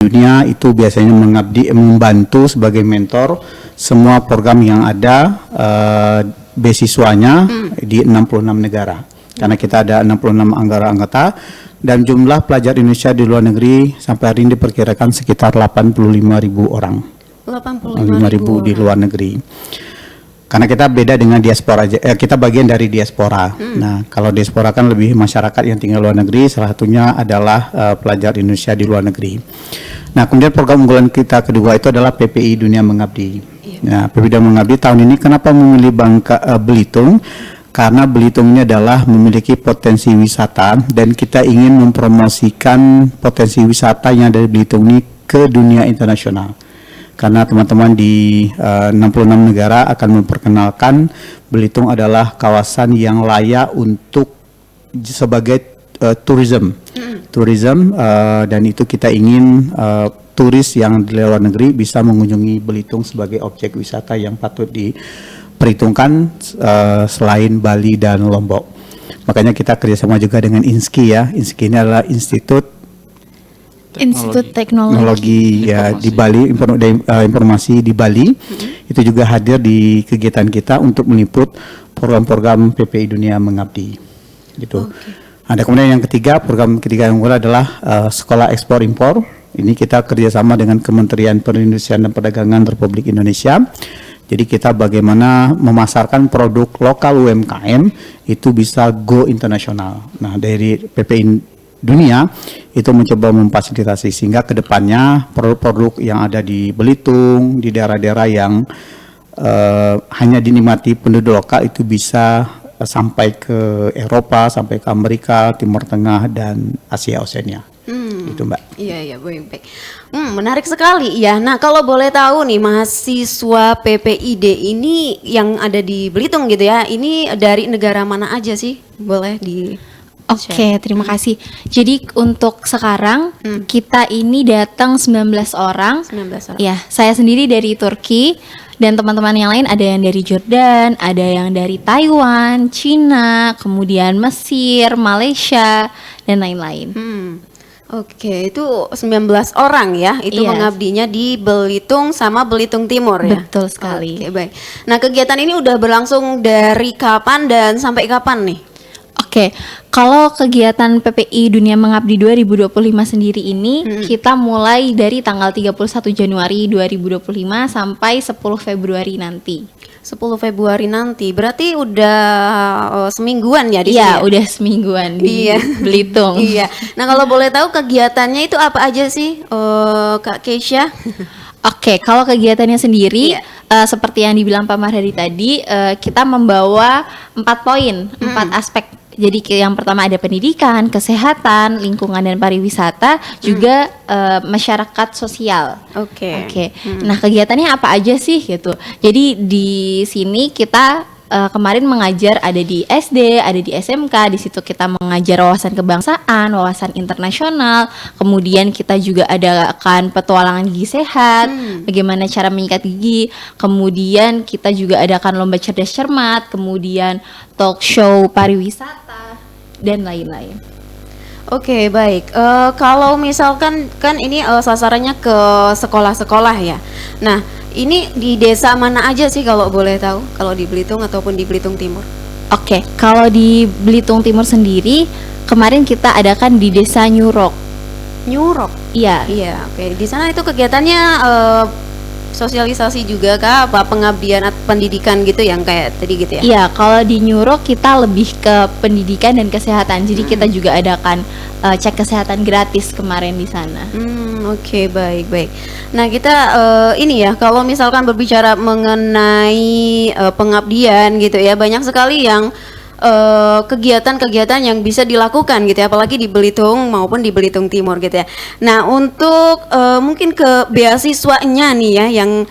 dunia itu biasanya membantu sebagai mentor semua program yang ada beasiswanya di 66 negara. Karena kita ada 66 anggota dan jumlah pelajar Indonesia di luar negeri sampai hari ini diperkirakan sekitar 85.000 orang. 85.000 di luar negeri. Karena kita beda dengan diaspora, kita bagian dari diaspora. Nah, kalau diaspora kan lebih masyarakat yang tinggal luar negeri, salah satunya adalah pelajar Indonesia di luar negeri. Nah, kemudian program unggulan kita kedua itu adalah PPI Dunia Mengabdi. Nah, PPI Dunia Mengabdi tahun ini kenapa memilih Belitung? Karena Belitung ini adalah memiliki potensi wisata dan kita ingin mempromosikan potensi wisata yang dari Belitung ini ke dunia internasional. Karena teman-teman di 66 negara akan memperkenalkan Belitung adalah kawasan yang layak untuk sebagai tourism, dan itu kita ingin turis yang di luar negeri bisa mengunjungi Belitung sebagai objek wisata yang patut diperhitungkan selain Bali dan Lombok. Makanya kita kerjasama juga dengan INSKI ya. INSKI ini adalah Institut Teknologi ya di Bali, informasi di Bali. Itu juga hadir di kegiatan kita untuk meliput program-program PPI Dunia Mengabdi gitu. Ada kemudian yang ketiga, program ketiga yang adalah Sekolah Ekspor Impor. Ini kita kerjasama dengan Kementerian Perindustrian dan Perdagangan Republik Indonesia. Jadi kita bagaimana memasarkan produk lokal UMKM itu bisa go internasional. Nah, dari PPI Dunia itu mencoba memfasilitasi sehingga kedepannya produk-produk yang ada di Belitung, di daerah-daerah yang hanya dinikmati penduduk lokal itu bisa sampai ke Eropa, sampai ke Amerika, Timur Tengah, dan Asia Oseania. Itu Mbak. Iya, baik. Menarik sekali ya. Nah, kalau boleh tahu nih mahasiswa PPID ini yang ada di Belitung gitu ya, ini dari negara mana aja sih? Boleh di Oke, terima kasih. Jadi untuk sekarang kita ini datang 19 orang. 19 orang. Ya, saya sendiri dari Turki dan teman-teman yang lain ada yang dari Jordan, ada yang dari Taiwan, Cina, kemudian Mesir, Malaysia dan lain-lain. Oke, itu 19 orang ya, itu mengabdinya di Belitung sama Belitung Timur ya? Betul sekali. Oke, baik. Nah, kegiatan ini udah berlangsung dari kapan dan sampai kapan nih? Oke, kalau kegiatan PPI Dunia Mengabdi 2025 sendiri ini kita mulai dari tanggal 31 Januari 2025 sampai 10 Februari nanti. 10 Februari nanti, berarti udah semingguan ya di sini? Iya, udah semingguan di Belitung. Iya. Nah, kalau boleh tahu kegiatannya itu apa aja sih, Kak Keisha? Oke, kalau kegiatannya sendiri seperti yang dibilang Pak Mahradi tadi, kita membawa 4 poin, 4 aspek. Jadi yang pertama ada pendidikan, kesehatan, lingkungan dan pariwisata, juga masyarakat sosial. Oke. Nah, kegiatannya apa aja sih gitu. Jadi di sini kita kemarin mengajar ada di SD, ada di SMK. Di situ kita mengajar wawasan kebangsaan, wawasan internasional. Kemudian kita juga adakan petualangan gigi sehat, bagaimana cara menyikat gigi. Kemudian kita juga adakan lomba cerdas cermat, kemudian talk show pariwisata dan lain-lain. Oke, baik. Kalau misalkan kan ini sasarannya ke sekolah-sekolah ya. Nah, ini di desa mana aja sih kalau boleh tahu? Kalau di Belitung ataupun di Belitung Timur? Oke, kalau di Belitung Timur sendiri kemarin kita adakan di Desa Nyurok. Nyurok? Iya. Iya, oke. Di sana itu kegiatannya sosialisasi juga kah? Apa pengabdian atau pendidikan gitu yang kayak tadi gitu ya? Iya, kalau di Nyurok kita lebih ke pendidikan dan kesehatan. Jadi kita juga adakan cek kesehatan gratis kemarin di sana. Oke, baik. Nah, kita ini ya, kalau misalkan berbicara mengenai pengabdian gitu ya, banyak sekali yang kegiatan-kegiatan yang bisa dilakukan gitu ya, apalagi di Belitung maupun di Belitung Timur gitu ya. Nah, untuk mungkin ke beasiswanya nih ya, yang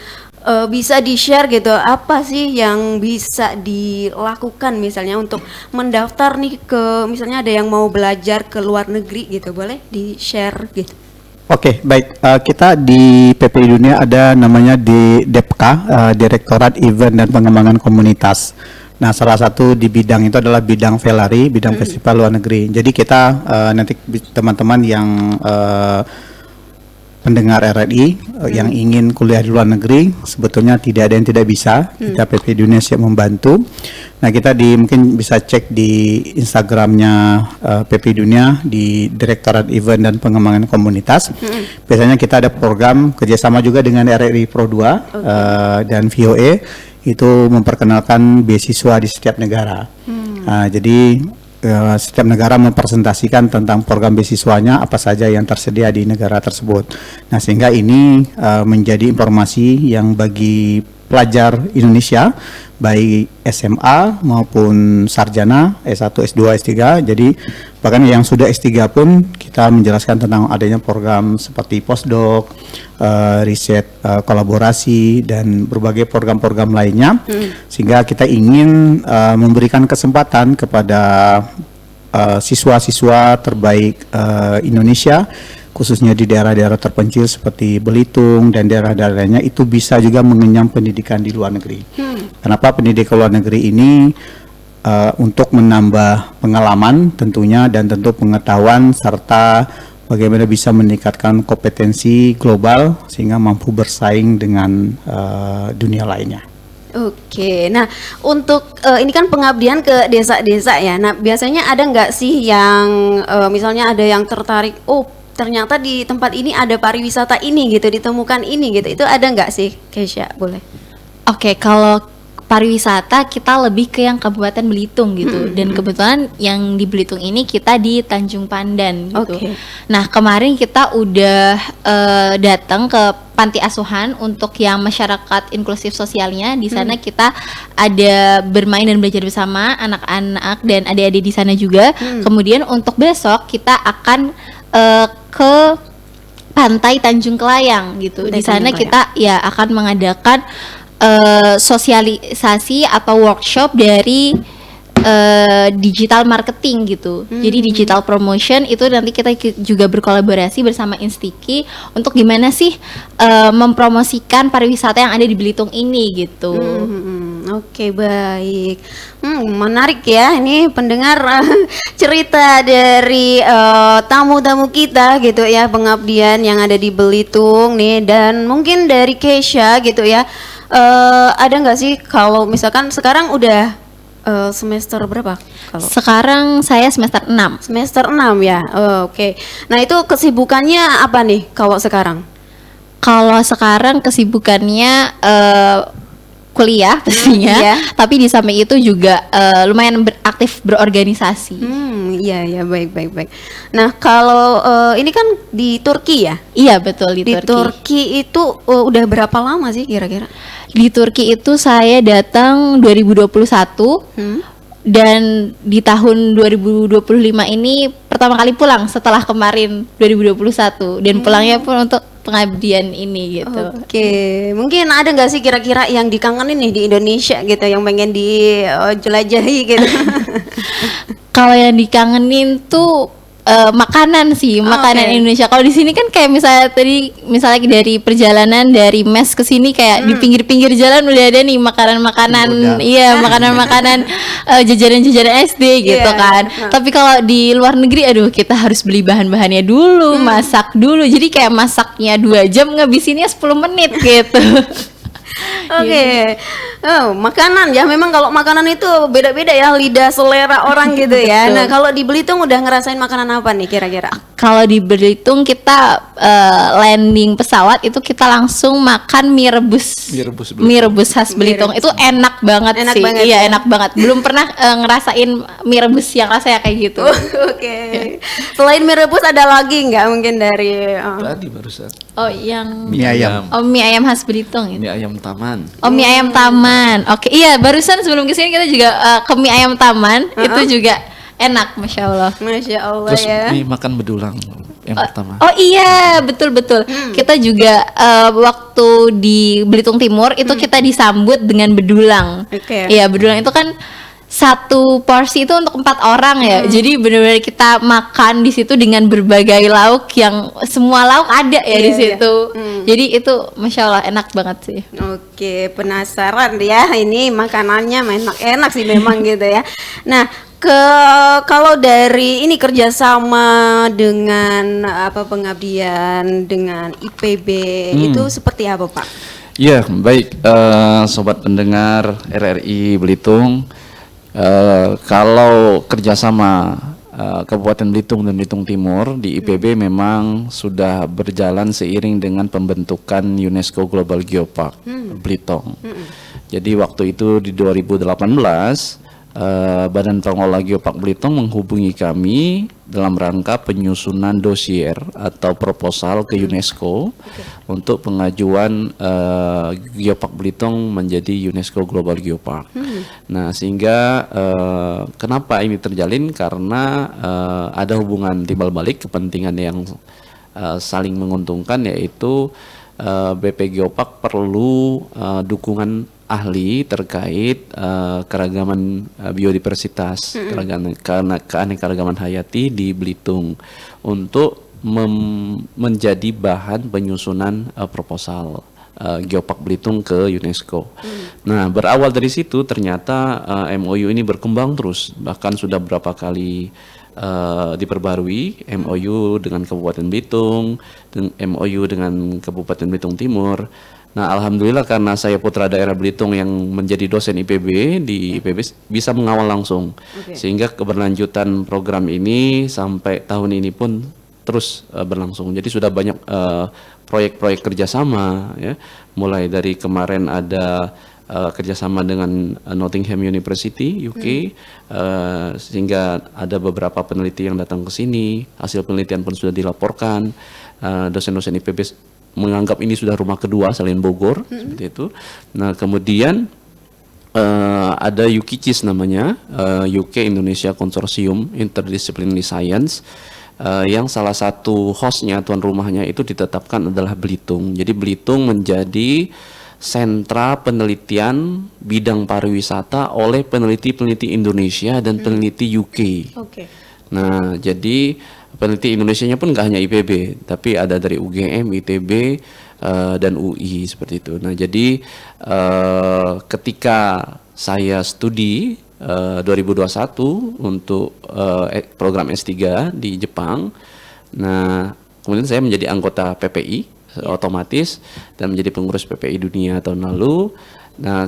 bisa di-share gitu, apa sih yang bisa dilakukan misalnya untuk mendaftar nih ke, misalnya ada yang mau belajar ke luar negeri gitu, boleh di-share gitu? Oke, baik. Kita di PPI Dunia ada namanya di DEPKA, Direktorat Event dan Pengembangan Komunitas. Nah, salah satu di bidang itu adalah bidang Velari, bidang festival luar negeri. Jadi kita nanti teman-teman yang pendengar RRI yang ingin kuliah di luar negeri, sebetulnya tidak ada yang tidak bisa. Kita PP Dunia siap membantu. Nah, kita mungkin bisa cek di Instagramnya PP Dunia di Direktorat Event dan Pengembangan Komunitas. Biasanya kita ada program kerjasama juga dengan RRI Pro 2 dan VOA, itu memperkenalkan beasiswa di setiap negara. Jadi setiap negara mempresentasikan tentang program beasiswanya apa saja yang tersedia di negara tersebut. Nah, sehingga ini menjadi informasi yang bagi pelajar Indonesia baik SMA maupun sarjana S1, S2, S3. Jadi bahkan yang sudah S3 pun kita menjelaskan tentang adanya program seperti postdoc, riset kolaborasi dan berbagai program-program lainnya, sehingga kita ingin memberikan kesempatan kepada siswa-siswa terbaik Indonesia, khususnya di daerah-daerah terpencil seperti Belitung dan daerah-daerah lainnya, itu bisa juga mengenyam pendidikan di luar negeri. Kenapa pendidikan luar negeri ini? Untuk menambah pengalaman tentunya, dan tentu pengetahuan, serta bagaimana bisa meningkatkan kompetensi global sehingga mampu bersaing dengan dunia lainnya. Oke, nah untuk ini kan pengabdian ke desa-desa ya. Nah, biasanya ada nggak sih yang misalnya ada yang tertarik, oh ternyata di tempat ini ada pariwisata ini gitu, ditemukan ini gitu, itu ada nggak sih, Keisha? Boleh. Oke, kalau pariwisata kita lebih ke yang Kabupaten Belitung gitu, dan kebetulan yang di Belitung ini kita di Tanjung Pandan gitu. Oke. Nah, kemarin kita udah datang ke panti asuhan untuk yang masyarakat inklusif sosialnya. Di sana kita ada bermain dan belajar bersama anak-anak dan adik-adik di sana juga. Kemudian untuk besok kita akan ke Pantai Tanjung Kelayang gitu. Di sana kita ya akan mengadakan sosialisasi atau workshop dari digital marketing gitu. Jadi digital promotion itu nanti kita juga berkolaborasi bersama Instiki untuk gimana sih mempromosikan pariwisata yang ada di Belitung ini gitu. Oke, baik. Menarik ya ini pendengar cerita dari tamu-tamu kita gitu ya, pengabdian yang ada di Belitung nih, dan mungkin dari Keisha gitu ya. Ada nggak sih kalau misalkan sekarang udah semester berapa? Sekarang saya semester 6. Semester 6 ya. Oke. Nah, itu kesibukannya apa nih kalau sekarang? Kalau sekarang kesibukannya kuliah pastinya, iya. tapi di samping itu juga lumayan aktif berorganisasi. Iya ya, baik. Nah, kalau ini kan di Turki ya? Iya, betul, di Turki. Turki itu udah berapa lama sih kira-kira? Di Turki itu saya datang 2021 dan di tahun 2025 ini pertama kali pulang setelah kemarin 2021, dan pulangnya pun untuk pengabdian ini gitu. Oke, mungkin ada nggak sih kira-kira yang dikangenin nih di Indonesia gitu, yang pengen dijelajahi gitu? Kalau yang dikangenin tuh makanan sih, makanan Indonesia. Kalau di sini kan kayak misalnya dari perjalanan dari mes ke sini kayak di pinggir-pinggir jalan udah ada nih makanan-makanan, iya makanan-makanan jajanan-jajanan SD gitu kan. Tapi kalau di luar negeri, aduh kita harus beli bahan-bahannya dulu, masak dulu. Jadi kayak masaknya 2 jam, ngabisinnya 10 menit gitu. Oke. Oh, makanan ya, memang kalau makanan itu beda-beda ya, lidah selera orang gitu ya. Nah, kalau di Belitung udah ngerasain makanan apa nih kira-kira? Kalau di Belitung kita landing pesawat itu kita langsung makan mie rebus khas Belitung. Itu enak banget sih. Iya, enak banget. Belum pernah ngerasain mie rebus yang rasanya kayak gitu. Oke. Selain mie rebus ada lagi nggak mungkin dari Tadi barusan. Oh, yang Mie ayam. Oh, mie ayam khas Belitung itu. Mie ayam Taman. Oh, mie ayam Taman. Oke, iya barusan sebelum kesini kita juga ke mie ayam Taman. Itu juga enak, Masya Allah. Masya Allah. Terus ya. mie makan bedulang yang pertama. Oh iya, betul. Kita juga waktu di Belitung Timur itu kita disambut dengan bedulang. Oke. Iya, bedulang itu kan satu porsi itu untuk 4 orang ya. Jadi benar-benar kita makan di situ dengan berbagai lauk, yang semua lauk ada ya di situ. Jadi itu Masya Allah enak banget sih. Oke, penasaran ya ini makanannya enak sih memang gitu ya. Nah, Kalau dari ini kerjasama dengan pengabdian dengan IPB itu seperti apa Pak? Ya, baik, sobat pendengar RRI Belitung. Kalau kerjasama Kabupaten Belitung dan Belitung Timur di IPB memang sudah berjalan seiring dengan pembentukan UNESCO Global Geopark Belitung. Jadi waktu itu di 2018 Badan Pengelola Geopark Belitung menghubungi kami dalam rangka penyusunan dosier atau proposal ke UNESCO untuk pengajuan Geopark Belitung menjadi UNESCO Global Geopark. Nah, sehingga kenapa ini terjalin, karena ada hubungan timbal balik kepentingan yang saling menguntungkan, yaitu BP Geopark perlu dukungan ahli terkait keragaman biodiversitas, keanekaragaman hayati di Belitung untuk menjadi bahan penyusunan proposal Geopark Belitung ke UNESCO. Nah, berawal dari situ ternyata MOU ini berkembang terus, bahkan sudah berapa kali diperbarui MOU dengan Kabupaten Belitung, MOU dengan Kabupaten Belitung Timur. Nah, alhamdulillah karena saya putra daerah Belitung yang menjadi dosen IPB di IPB bisa mengawal langsung, sehingga keberlanjutan program ini sampai tahun ini pun terus berlangsung. Jadi sudah banyak proyek-proyek kerjasama, ya, mulai dari kemarin ada kerjasama dengan Nottingham University UK, sehingga ada beberapa peneliti yang datang ke sini, hasil penelitian pun sudah dilaporkan. Dosen-dosen IPB menganggap ini sudah rumah kedua selain Bogor, seperti itu. Nah, kemudian ada UKICIS namanya, UK Indonesia Consortium Interdisciplinary Science, yang salah satu hostnya, tuan rumahnya itu ditetapkan adalah Belitung. Jadi Belitung menjadi sentra penelitian bidang pariwisata oleh peneliti-peneliti Indonesia dan peneliti UK. Nah, jadi peneliti Indonesianya pun nggak hanya IPB, tapi ada dari UGM, ITB, dan UI seperti itu. Nah, jadi ketika saya studi 2021 untuk program S3 di Jepang, nah kemudian saya menjadi anggota PPI otomatis dan menjadi pengurus PPI Dunia tahun lalu. Nah,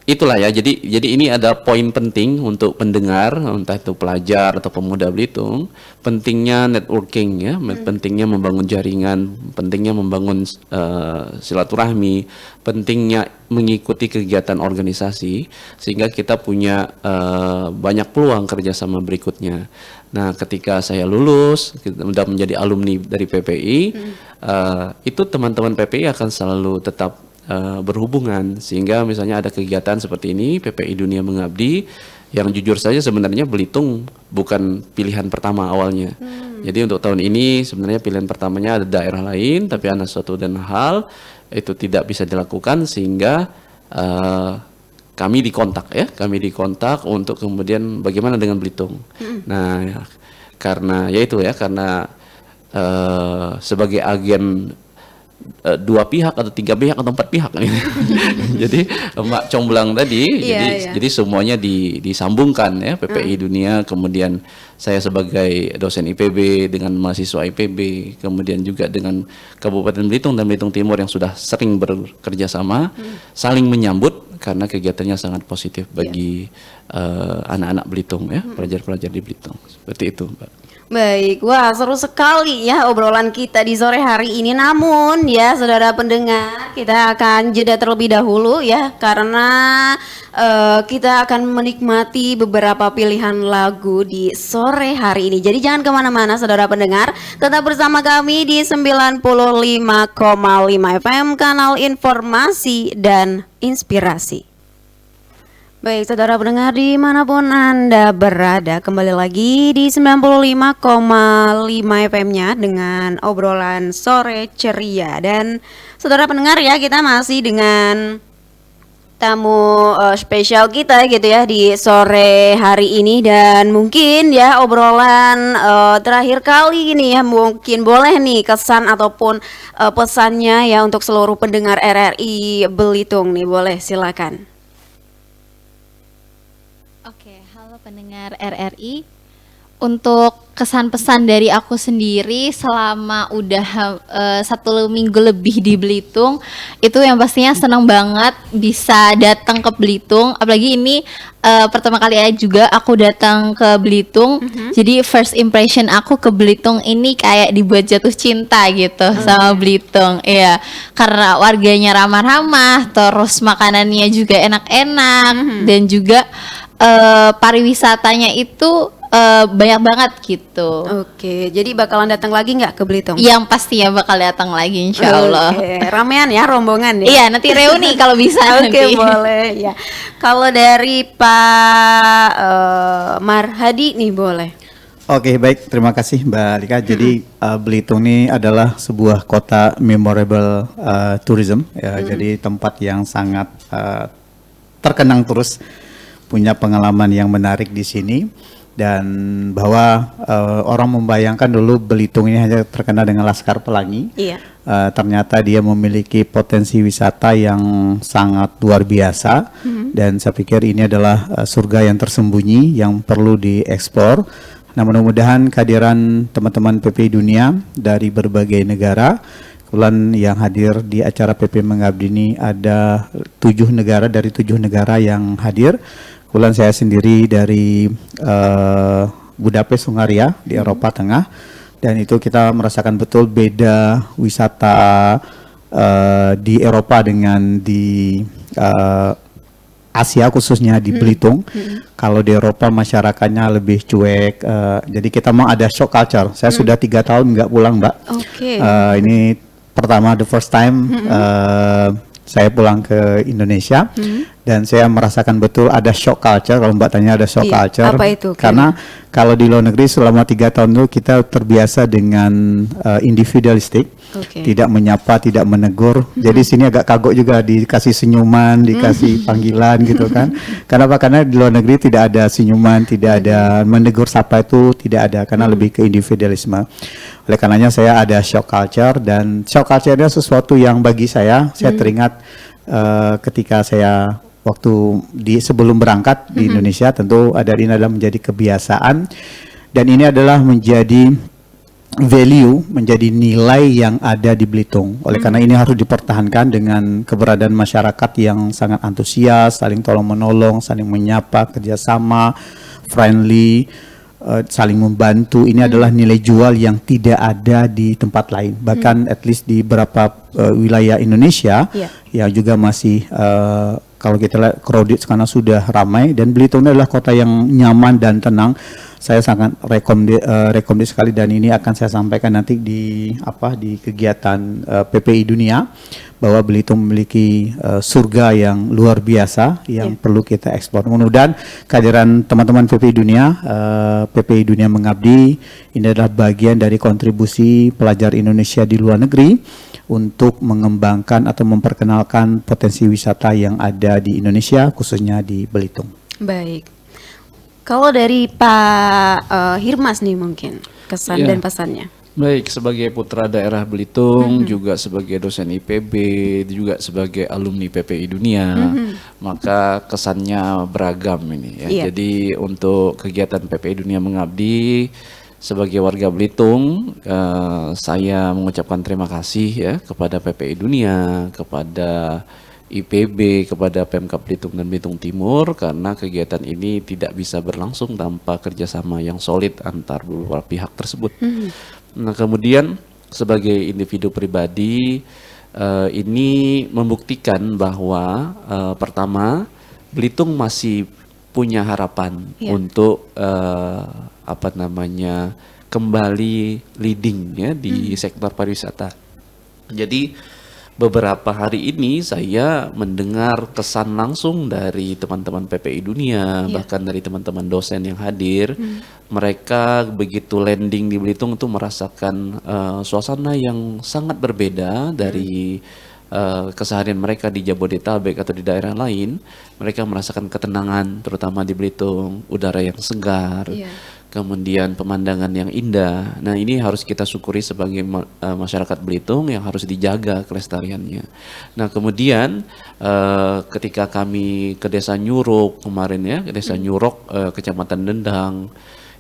itulah ya, jadi ini ada poin penting untuk pendengar, entah itu pelajar atau pemuda Belitung, pentingnya networking, ya, pentingnya membangun jaringan, pentingnya membangun silaturahmi, pentingnya mengikuti kegiatan organisasi, sehingga kita punya banyak peluang kerjasama berikutnya. Nah, ketika saya lulus, sudah menjadi alumni dari PPI, itu teman-teman PPI akan selalu tetap berhubungan, sehingga misalnya ada kegiatan seperti ini, PPI Dunia Mengabdi, yang jujur saja sebenarnya Belitung bukan pilihan pertama awalnya. Jadi untuk tahun ini sebenarnya pilihan pertamanya ada daerah lain, tapi ada suatu dan hal itu tidak bisa dilakukan, sehingga kami dikontak untuk kemudian bagaimana dengan Belitung. Nah, karena sebagai agen dua pihak atau tiga pihak atau empat pihak jadi Mbak Comblang tadi, jadi semuanya disambungkan, ya, PPI Dunia, kemudian saya sebagai dosen IPB dengan mahasiswa IPB, kemudian juga dengan Kabupaten Belitung dan Belitung Timur yang sudah sering bekerja sama, saling menyambut karena kegiatannya sangat positif bagi anak-anak Belitung, ya, pelajar-pelajar di Belitung, seperti itu, Mbak. Baik, wah seru sekali ya obrolan kita di sore hari ini. Namun ya saudara pendengar, kita akan jeda terlebih dahulu ya, karena kita akan menikmati beberapa pilihan lagu di sore hari ini. Jadi jangan kemana-mana saudara pendengar, tetap bersama kami di 95,5 FM, kanal informasi dan inspirasi. Baik, saudara pendengar dimanapun Anda berada, kembali lagi di 95,5 FM-nya dengan obrolan sore ceria. Dan saudara pendengar ya, kita masih dengan tamu spesial kita gitu ya di sore hari ini. Dan mungkin ya obrolan terakhir kali ini ya, mungkin boleh nih kesan ataupun pesannya ya untuk seluruh pendengar RRI Belitung nih, boleh silakan. pendengar RRI. Untuk kesan pesan dari aku sendiri selama udah 1 minggu lebih di Belitung, itu yang pastinya senang banget bisa datang ke Belitung. Apalagi ini pertama kali juga aku datang ke Belitung. Jadi first impression aku ke Belitung ini kayak dibuat jatuh cinta gitu sama Belitung. Iya, karena warganya ramah-ramah, terus makanannya juga enak-enak, dan juga pariwisatanya itu banyak banget gitu. Oke, jadi bakalan datang lagi nggak ke Belitung? Yang pastinya bakal datang lagi insya Allah. Oke, ramean ya rombongan ya. Iya, nanti reuni kalau bisa Oke, nanti. boleh ya. Kalau dari Pak Marhadi nih boleh. Oke, baik, terima kasih Mbak Lika. Jadi Belitung ini adalah sebuah kota memorable tourism ya. Jadi tempat yang sangat terkenang terus, punya pengalaman yang menarik di sini. Dan bahwa orang membayangkan dulu Belitung ini hanya terkenal dengan Laskar Pelangi. Iya. Ternyata dia memiliki potensi wisata yang sangat luar biasa. Dan saya pikir ini adalah surga yang tersembunyi yang perlu dieksplor. Nah, mudah-mudahan kehadiran teman-teman PPI Dunia dari berbagai negara, kebetulan yang hadir di acara PP Mengabdi ini ada 7 negara dari 7 negara yang hadir. Kebetulan saya sendiri dari Budapest, Hungaria di Eropa Tengah, dan itu kita merasakan betul beda wisata di Eropa dengan di Asia, khususnya di Belitung. Kalau di Eropa masyarakatnya lebih cuek, jadi kita mau ada shock culture. Saya sudah 3 tahun nggak pulang, Mbak. Oke. Ini pertama, the first time saya pulang ke Indonesia, dan saya merasakan betul ada shock culture. Kalau Mbak tanya ada shock Iya, culture, apa itu? karena kalau di luar negeri selama 3 tahun itu kita terbiasa dengan individualistik, tidak menyapa, tidak menegur. Jadi sini agak kagok juga, dikasih senyuman, dikasih panggilan gitu kan. Kenapa? Karena di luar negeri tidak ada senyuman, tidak ada menegur sapa, itu tidak ada, karena lebih ke individualisme. Oleh karenanya saya ada shock culture, dan shock culture adalah sesuatu yang bagi saya teringat ketika saya waktu sebelum berangkat di Indonesia, tentu ini adalah menjadi kebiasaan, dan ini adalah menjadi value, menjadi nilai yang ada di Belitung. Oleh karena ini harus dipertahankan dengan keberadaan masyarakat yang sangat antusias, saling tolong menolong, saling menyapa, kerjasama, friendly, saling membantu. Ini adalah nilai jual yang tidak ada di tempat lain. Bahkan at least di beberapa wilayah Indonesia yang juga masih kalau kita lihat crowded karena sudah ramai, dan Belitung adalah kota yang nyaman dan tenang. Saya sangat rekomend sekali, dan ini akan saya sampaikan nanti di kegiatan PPI Dunia, bahwa Belitung memiliki surga yang luar biasa yang perlu kita eksplor. Mudah-mudahan kehadiran teman-teman PPI Dunia Mengabdi ini adalah bagian dari kontribusi pelajar Indonesia di luar negeri untuk mengembangkan atau memperkenalkan potensi wisata yang ada di Indonesia, khususnya di Belitung. Baik. Kalau dari Pak Hirmas nih mungkin kesan dan pesannya. Baik, sebagai putra daerah Belitung, juga sebagai dosen IPB, juga sebagai alumni PPI Dunia, maka kesannya beragam ini ya. Jadi untuk kegiatan PPI Dunia Mengabdi, sebagai warga Belitung, saya mengucapkan terima kasih ya kepada PPI Dunia, kepada IPB, kepada Pemkab Belitung dan Belitung Timur, karena kegiatan ini tidak bisa berlangsung tanpa kerjasama yang solid antar beberapa pihak tersebut. Nah, kemudian sebagai individu pribadi, ini membuktikan bahwa pertama, Belitung masih punya harapan untuk kembali leading ya di sektor pariwisata. Jadi beberapa hari ini saya mendengar kesan langsung dari teman-teman PPI Dunia, bahkan dari teman-teman dosen yang hadir. Mereka begitu landing di Belitung itu merasakan suasana yang sangat berbeda dari keseharian mereka di Jabodetabek atau di daerah lain. Mereka merasakan ketenangan, terutama di Belitung, udara yang segar. kemudian pemandangan yang indah. Nah, ini harus kita syukuri sebagai masyarakat Belitung yang harus dijaga kelestariannya. Nah, kemudian ketika kami ke Desa Nyuruk kemarin ya, ke Desa Nyurok, Kecamatan Dendang,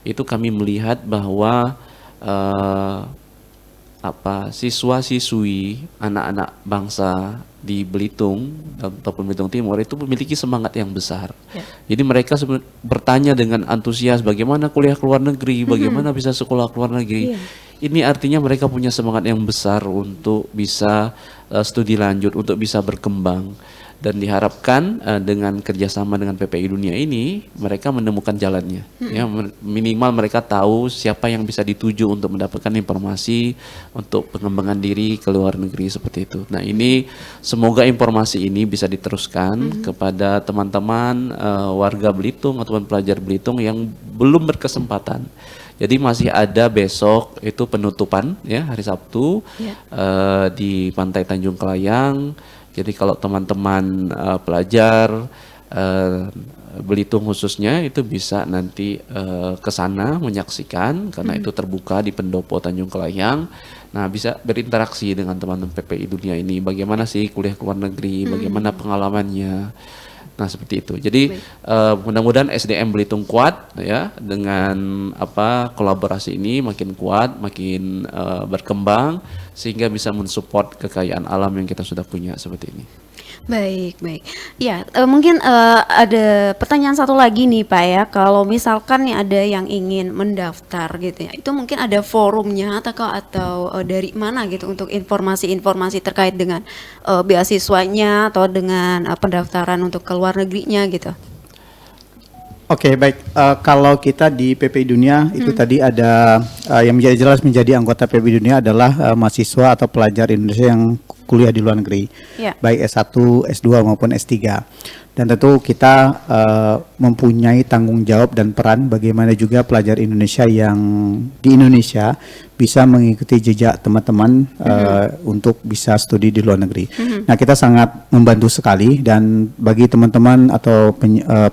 itu kami melihat bahwa siswa-siswi, anak-anak bangsa di Belitung ataupun Belitung Timur itu memiliki semangat yang besar. Jadi mereka bertanya dengan antusias bagaimana kuliah ke luar negeri, bagaimana bisa sekolah ke luar negeri. Ini artinya mereka punya semangat yang besar untuk bisa studi lanjut, untuk bisa berkembang. Dan diharapkan dengan kerjasama dengan PPI Dunia ini mereka menemukan jalannya. Ya, minimal mereka tahu siapa yang bisa dituju untuk mendapatkan informasi untuk pengembangan diri ke luar negeri seperti itu. Nah, ini semoga informasi ini bisa diteruskan kepada teman-teman warga Belitung ataupun pelajar Belitung yang belum berkesempatan. Jadi masih ada besok itu penutupan ya, hari Sabtu di Pantai Tanjung Kelayang. Jadi kalau teman-teman pelajar Belitung khususnya itu bisa nanti ke sana menyaksikan karena itu terbuka di Pendopo Tanjung Kelayang. Nah, bisa berinteraksi dengan teman-teman PPI Dunia ini. Bagaimana sih kuliah ke luar negeri, bagaimana pengalamannya. Nah, seperti itu. Jadi mudah-mudahan SDM Belitung kuat ya, dengan kolaborasi ini makin kuat, makin berkembang sehingga bisa mensupport kekayaan alam yang kita sudah punya seperti ini. Baik, baik. Ya, mungkin ada pertanyaan satu lagi nih Pak ya. Kalau misalkan nih ada yang ingin mendaftar gitu ya, itu mungkin ada forumnya atau dari mana gitu untuk informasi-informasi terkait dengan beasiswanya atau dengan pendaftaran untuk ke luar negerinya gitu. Oke, baik. Kalau kita di PPI Dunia itu tadi ada yang menjadi jelas menjadi anggota PPI Dunia adalah mahasiswa atau pelajar Indonesia yang kuliah di luar negeri, baik S1, S2 maupun S3. Dan tentu kita mempunyai tanggung jawab dan peran bagaimana juga pelajar Indonesia yang di Indonesia bisa mengikuti jejak teman-teman untuk bisa studi di luar negeri. Nah, kita sangat membantu sekali, dan bagi teman-teman atau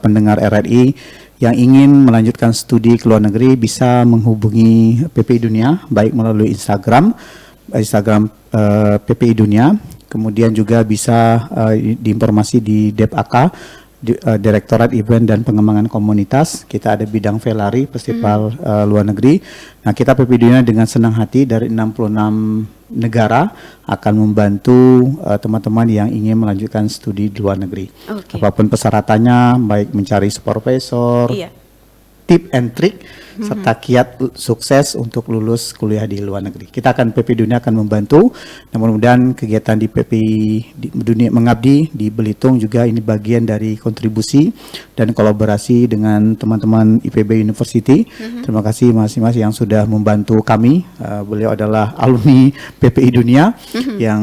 pendengar RRI yang ingin melanjutkan studi ke luar negeri bisa menghubungi PPI Dunia baik melalui Instagram PPI Dunia, kemudian juga bisa diinformasi di DEPAK, Direktorat Event dan Pengembangan Komunitas. Kita ada bidang Velari, Festival luar negeri. Nah, kita PPI Dunia dengan senang hati dari 66 negara akan membantu teman-teman yang ingin melanjutkan studi di luar negeri. Apapun persyaratannya, baik mencari supervisor, tip and trick, serta kiat sukses untuk lulus kuliah di luar negeri. Kita akan PPI Dunia akan membantu. Nah, mudah-mudahan kegiatan di PPI Dunia Mengabdi di Belitung juga ini bagian dari kontribusi dan kolaborasi dengan teman-teman IPB University. Terima kasih mas-mas yang sudah membantu kami. Beliau adalah alumni PPI Dunia yang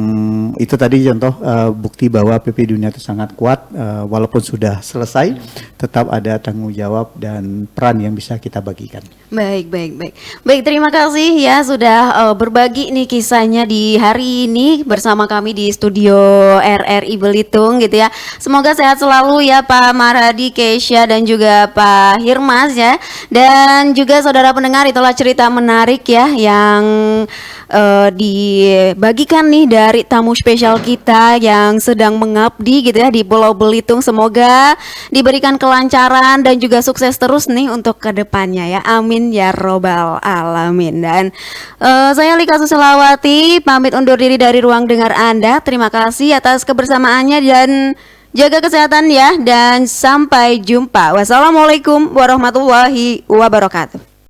itu tadi contoh bukti bahwa PPI Dunia itu sangat kuat, walaupun sudah selesai tetap ada tanggung jawab dan peran yang bisa kita bagikan. Baik, terima kasih ya sudah berbagi nih kisahnya di hari ini bersama kami di studio RRI Belitung gitu ya. Semoga sehat selalu ya Pak Marhadi, Keisha dan juga Pak Hirmas ya. Dan juga saudara pendengar, itulah cerita menarik ya yang dibagikan nih dari tamu spesial kita yang sedang mengabdi gitu ya di Pulau Belitung. Semoga diberikan kelancaran dan juga sukses terus nih untuk kedepannya ya. Amin ya robbal alamin. Dan saya Lika Susilawati pamit undur diri dari ruang dengar Anda. Terima kasih atas kebersamaannya dan jaga kesehatan ya, dan sampai jumpa. Wassalamualaikum warahmatullahi wabarakatuh.